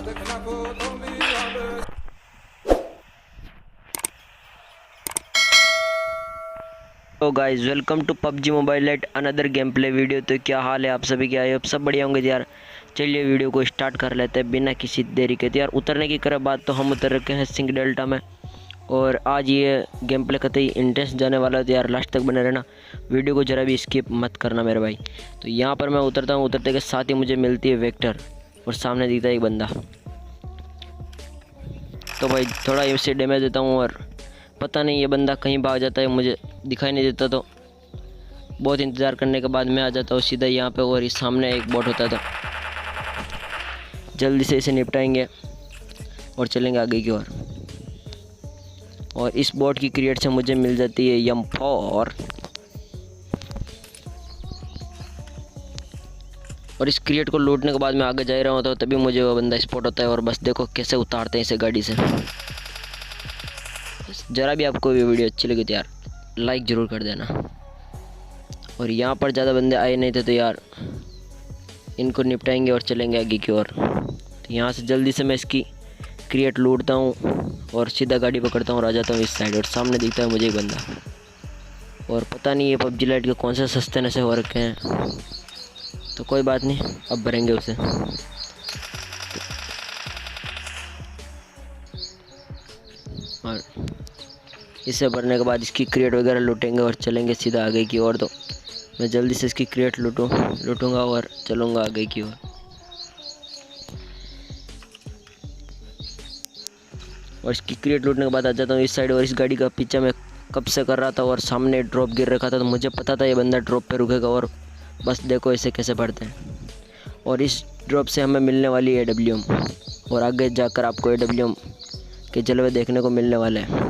तो guys welcome to PUBG mobile at another game play video. तो क्या हाल है आप सभी के? आए अब सब बढ़िया होंगे यार। चलिए वीडियो को स्टार्ट कर लेते हैं बिना किसी देरी के। तो यार उतरने की करे बात तो हम उतर रखे हैं सिंह डेल्टा में, और आज ये गेम प्ले कतई इंटेंस जाने वाला है। तो यार लास्ट तक बने रहना, वीडियो को ज़रा भी स्किप मत करना मेरे भाई। तो यहाँ पर मैं उतरता हूँ, उतरते के साथ ही मुझे मिलती है वेक्टर और सामने दिखता है एक बंदा। तो भाई थोड़ा इससे डैमेज देता हूँ और पता नहीं ये बंदा कहीं भाग जाता है, मुझे दिखाई नहीं देता। तो बहुत इंतज़ार करने के बाद मैं आ जाता हूँ सीधा यहाँ पे, और इस सामने एक बोट होता था। जल्दी से इसे निपटाएंगे और चलेंगे आगे की ओर। और इस बोट की क्रिएट से मुझे मिल जाती है M4, और इस क्रिएट को लूटने के बाद मैं आगे जा रहा होता हूँ, तभी मुझे वो बंदा स्पॉट होता है। और बस देखो कैसे उतारते हैं इसे गाड़ी से। ज़रा भी आपको ये वीडियो अच्छी लगी तो यार लाइक ज़रूर कर देना। और यहाँ पर ज़्यादा बंदे आए नहीं थे, तो यार इनको निपटाएंगे और चलेंगे आगे की ओर। तो यहाँ से जल्दी से मैं इसकी क्रिएट लूटता हूँ और सीधा गाड़ी पकड़ता हूँ और आ जाता हूँ इस साइड। और सामने दिखता है मुझे एक बंदा, और पता नहीं ये पबजी लाइट के कौन से सस्ते नशे हो रखे हैं। तो कोई बात नहीं, अब भरेंगे उसे। और इसे भरने के बाद इसकी क्रिएट वगैरह लूटेंगे और चलेंगे सीधा आगे की ओर। तो मैं जल्दी से इसकी क्रिएट लूटूंगा और चलूँगा आगे की ओर। और इसकी क्रिएट लूटने के बाद आ जाता हूँ इस साइड। और इस गाड़ी का पीछा मैं कब से कर रहा था, और सामने ड्रॉप गिर रखा था, तो मुझे पता था ये बंदा ड्रॉप पे रुकेगा। और बस देखो इसे कैसे बढ़ते हैं। और इस ड्रॉप से हमें मिलने वाली है AWM, और आगे जाकर आपको AWM के जलवे देखने को मिलने वाले हैं।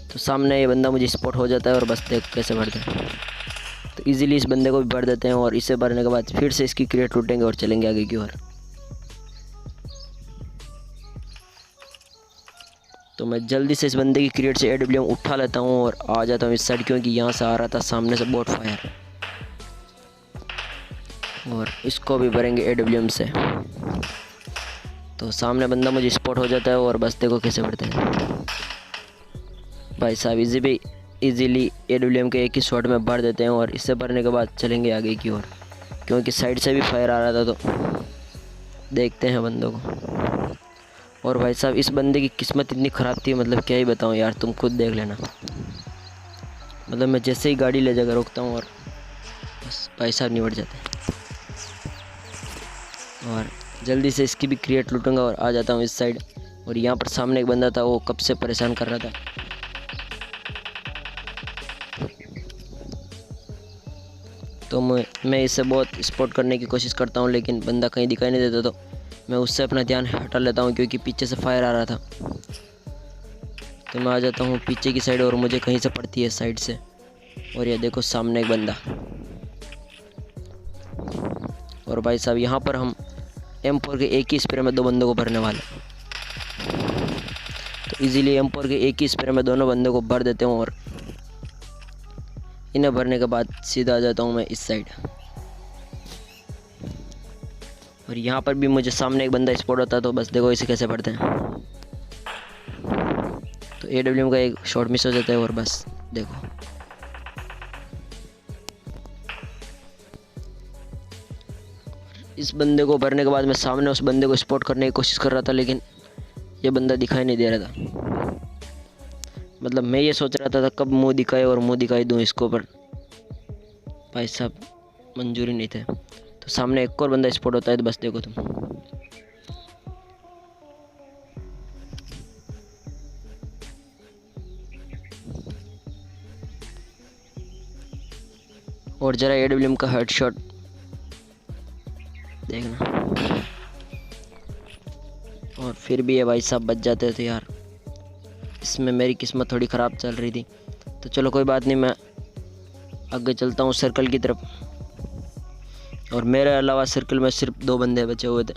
तो सामने ये बंदा मुझे स्पॉट हो जाता है, और बस देख कैसे भरते हैं। तो इजीली इस बंदे को भी भर देते हैं, और इसे भरने के बाद फिर से इसकी क्रिएट लूटेंगे और चलेंगे आगे की ओर। तो मैं जल्दी से इस बंदे की क्रिएट से AWM उठा लेता हूँ और आ जाता हूँ इस साइड, क्योंकि यहाँ से आ रहा था सामने से बोट फायर। और इसको भी भरेंगे AWM से। तो सामने बंदा मुझे स्पॉट हो जाता है, और बस देखो कैसे भरते हैं भाई साहब। इजीली AWM के एक ही शॉट में भर देते हैं, और इससे भरने के बाद चलेंगे आगे की ओर, क्योंकि साइड से भी फायर आ रहा था। तो देखते हैं बंदों को। और भाई साहब इस बंदे की किस्मत इतनी ख़राब थी, मतलब क्या ही बताऊं यार, तुम खुद देख लेना। मतलब मैं जैसे ही गाड़ी ले जाकर रोकता हूँ और बस भाई साहब निपट जाते हैं। और जल्दी से इसकी भी क्रिएट लूटूंगा और आ जाता हूँ इस साइड। और यहाँ पर सामने एक बंदा था, वो कब से परेशान कर रहा था। तो मैं इसे बहुत स्पॉट करने की कोशिश करता हूँ, लेकिन बंदा कहीं दिखाई नहीं देता। तो मैं उससे अपना ध्यान हटा लेता हूँ, क्योंकि पीछे से फायर आ रहा था। तो मैं आ जाता हूँ पीछे की साइड, और मुझे कहीं से पड़ती है साइड से। और ये देखो सामने एक बंदा। और भाई साहब यहाँ पर हम M4 के एक ही स्प्रे में दो बंदों को भरने वाले। तो इजीली M4 के एक ही स्प्रे में दोनों बंदों को भर देते हूँ, और इन्हें भरने के बाद सीधा आ जाता हूँ मैं इस साइड। और यहाँ पर भी मुझे सामने एक बंदा स्पॉट होता है। तो बस देखो इसे कैसे पढ़ते हैं। तो AWM का एक शॉट मिस हो जाता है, और बस देखो। इस बंदे को भरने के बाद मैं सामने उस बंदे को स्पॉट करने की कोशिश कर रहा था, लेकिन ये बंदा दिखाई नहीं दे रहा था। मतलब मैं ये सोच रहा था कब मुंह दिखाए और मुंह दिखाई दूँ इसको, पर भाई साहब मंजूरी नहीं थे। तो सामने एक और बंदा स्पॉट होता है, तो बस देखो तुम। और ज़रा AWM का हेडशॉट देखना। और फिर भी ये भाई साहब बच जाते थे यार। इसमें मेरी किस्मत थोड़ी ख़राब चल रही थी। तो चलो कोई बात नहीं, मैं आगे चलता हूँ सर्कल की तरफ। और मेरे अलावा सर्कल में सिर्फ दो बंदे बचे हुए थे,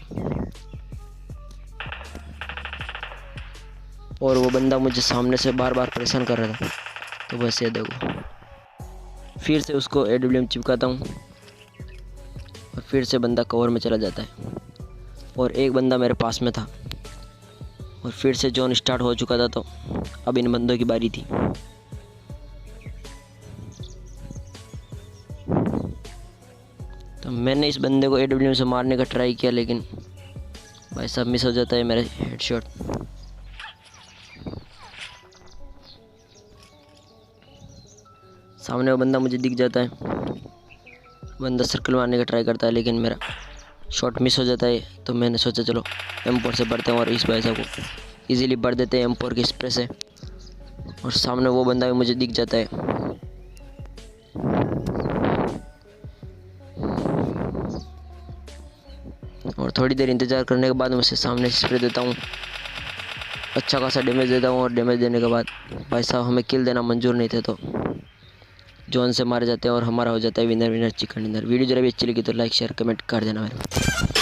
और वो बंदा मुझे सामने से बार बार परेशान कर रहा था। तो बस ये देखो, फिर से उसको AWM चिपकाता हूँ, और फिर से बंदा कवर में चला जाता है। और एक बंदा मेरे पास में था और फिर से जोन स्टार्ट हो चुका था, तो अब इन बंदों की बारी थी। तो मैंने इस बंदे को AWM से मारने का ट्राई किया, लेकिन भाई साहब मिस हो जाता है मेरा हेडशॉट। सामने वो बंदा मुझे दिख जाता है, बंदा सर्कल मारने का ट्राई करता है, लेकिन मेरा शॉट मिस हो जाता है। तो मैंने सोचा चलो M4 से बढ़ते हैं और इस भाई साहब को इजीली बढ़ देते हैं M4 के स्प्रे से। और सामने वो बंदा भी मुझे दिख जाता है। और थोड़ी देर इंतज़ार करने के बाद मैं उसे सामने स्प्रे देता हूँ, अच्छा खासा डैमेज देता हूँ। और डैमेज देने के बाद भाई साहब हमें किल देना मंजूर नहीं थे, तो जोन से मारे जाते हैं और हमारा हो जाता है विनर चिकन डिनर। वीडियो जरा भी अच्छी लगी तो लाइक शेयर कमेंट कर देना मेरे।